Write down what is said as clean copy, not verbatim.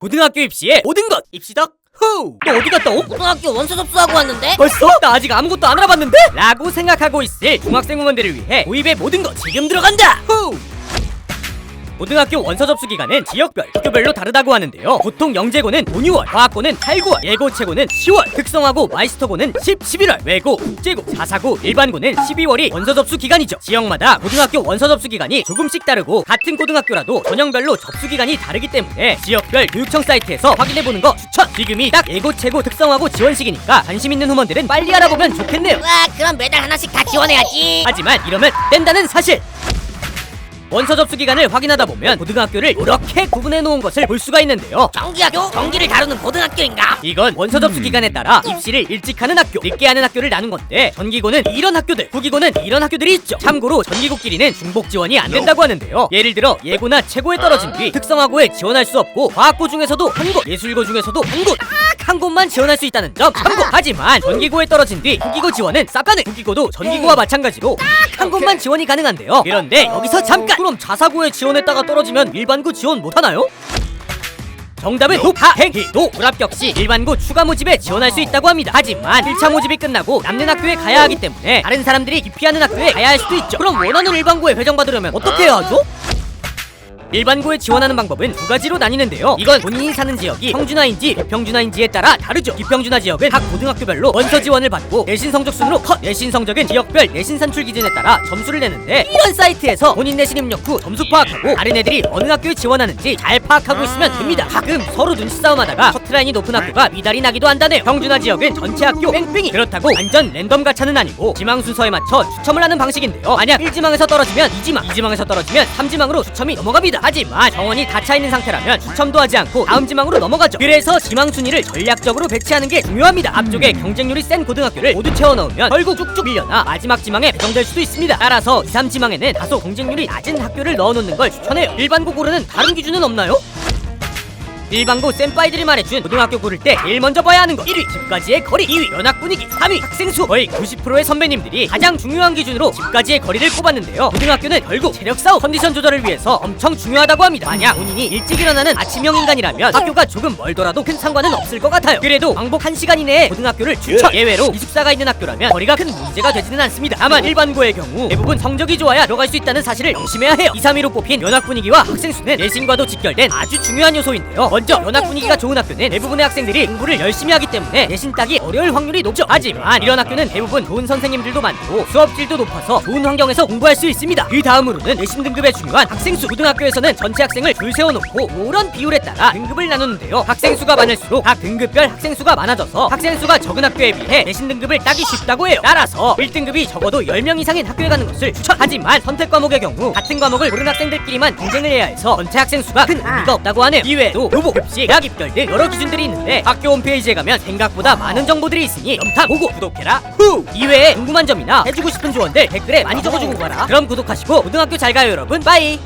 고등학교 입시의 모든 것 입시덕 후! 너 어디 갔다 오? 고등학교 원서 접수하고 왔는데? 벌써? 나 아직 아무것도 안 알아봤는데? 라고 생각하고 있을 중학생 응원들을 위해 도입의 모든 것 지금 들어간다! 후! 고등학교 원서 접수 기간은 지역별, 학교별로 다르다고 하는데요. 보통 영재고는 5, 6월, 과학고는 8, 9월, 예고, 채고는 10월, 특성화고, 마이스터고는 10, 11월, 외고, 국제고, 자사고, 일반고는 12월이 원서 접수 기간이죠. 지역마다 고등학교 원서 접수 기간이 조금씩 다르고 같은 고등학교라도 전형별로 접수 기간이 다르기 때문에 지역별 교육청 사이트에서 확인해보는 거 추천! 지금이 딱 예고, 채고, 특성화고 지원 시기니까 관심 있는 후원들은 빨리 알아보면 좋겠네요. 와, 그럼 매달 하나씩 다 지원해야지. 하지만 이러면 뗀다는 사실! 원서 접수 기간을 확인하다 보면 고등학교를 이렇게 구분해 놓은 것을 볼 수가 있는데요. 정기학교? 정기를 다루는 고등학교인가? 이건 원서 접수 기간에 따라 입시를 일찍 하는 학교, 늦게 하는 학교를 나눈 건데 전기고는 이런 학교들, 후기고는 이런 학교들이 있죠. 참고로 전기고끼리는 중복 지원이 안 된다고 하는데요. 예를 들어 예고나 채고에 떨어진 뒤 특성화고에 지원할 수 없고 과학고 중에서도 한 곳, 예술고 중에서도 한 곳, 딱 한 곳만 지원할 수 있다는 점 참고! 하지만 전기고에 떨어진 뒤 후기고 지원은 싹 가능! 후기고도 전기고와 마찬가지로 딱 한 곳만 지원이 가능한데요. 그런데 여기서 잠깐! 그럼 자사고에 지원했다가 떨어지면 일반고 지원 못하나요? 정답은 다행히도 불합격 시 일반고 추가 모집에 지원할 수 있다고 합니다. 하지만 1차 모집이 끝나고 남는 학교에 가야 하기 때문에 다른 사람들이 기피하는 학교에 가야 할 수도 있죠. 그럼 원하는 일반고에 배정받으려면 어떻게 해야 하죠? 일반고에 지원하는 방법은 두 가지로 나뉘는데요. 이건 본인이 사는 지역이 평준화인지 비평준화인지에 따라 다르죠. 비평준화 지역은 각 고등학교별로 원서 지원을 받고 내신 성적 순으로 컷! 내신 성적은 지역별 내신 산출 기준에 따라 점수를 내는데 이런 사이트에서 본인 내신 입력 후 점수 파악하고 다른 애들이 어느 학교에 지원하는지 잘 파악하고 있으면 됩니다. 가끔 서로 눈치 싸움하다가 커트라인이 높은 학교가 미달이 나기도 한다네요. 평준화 지역은 전체 학교 뺑뺑이! 그렇다고 완전 랜덤 가차는 아니고 지망 순서에 맞춰 추첨을 하는 방식인데요. 만약 1지망에서 떨어지면 2지망, 2지망에서 떨어지면 3지망으로 추첨이 넘어갑니다. 하지만 정원이 다 차있는 상태라면 추첨도 하지 않고 다음 지망으로 넘어가죠. 그래서 지망 순위를 전략적으로 배치하는 게 중요합니다. 앞쪽에 경쟁률이 센 고등학교를 모두 채워넣으면 결국 쭉쭉 밀려나 마지막 지망에 배정될 수도 있습니다. 따라서 2, 3지망에는 다소 경쟁률이 낮은 학교를 넣어놓는 걸 추천해요. 일반고 고르는 다른 기준은 없나요? 일반고 센파이들이 말해준 고등학교 고를 때 제일 먼저 봐야 하는 것 1위 집까지의 거리, 2위 연학 분위기, 3위 학생 수. 거의 90%의 선배님들이 가장 중요한 기준으로 집까지의 거리를 꼽았는데요. 고등학교는 결국 체력 싸움, 컨디션 조절을 위해서 엄청 중요하다고 합니다. 만약 본인이 일찍 일어나는 아침형 인간이라면 학교가 조금 멀더라도 큰 상관은 없을 것 같아요. 그래도 왕복 1시간 이내에 고등학교를 추천! 예외로 기숙사가 있는 학교라면 거리가 큰 문제가 되지는 않습니다. 다만 일반고의 경우 대부분 성적이 좋아야 들어갈 수 있다는 사실을 명심해야 해요. 2, 3위로 뽑힌 연학 분위기와 학생 수는 내신과도 직결된 아주 중요한 요소인데요. 먼저 연학 분위기가 좋은 학교는 대부분의 학생들이 공부를 열심히 하기 때문에 내신 따기 어려울 확률이 높죠. 하지만 이런 학교는 대부분 좋은 선생님들도 많고 수업질도 높아서 좋은 환경에서 공부할 수 있습니다. 그 다음으로는 내신 등급에 중요한 학생 수. 고등학교에서는 전체 학생을 줄 세워놓고 이런 비율에 따라 등급을 나누는데요. 학생 수가 많을수록 각 등급별 학생 수가 많아져서 학생 수가 적은 학교에 비해 내신 등급을 따기 쉽다고 해요. 따라서 1등급이 적어도 10명 이상인 학교에 가는 것을 추천! 하지만 선택 과목의 경우 같은 과목을 고른 학생들끼리만 경쟁을 해야 해서 전체 학생 수가 큰 의미가 없다고 하네요. 이외에도 교복, 급식, 대학 입결 등 여러 기준들이 있는데 학교 홈페이지에 가면 생각보다 많은 정보들이 있으니 염탐 보고 구독해라 후! 이외에 궁금한 점이나 해주고 싶은 조언들 댓글에 많이 적어주고 가라. 그럼 구독하시고 고등학교 잘 가요 여러분. 빠이!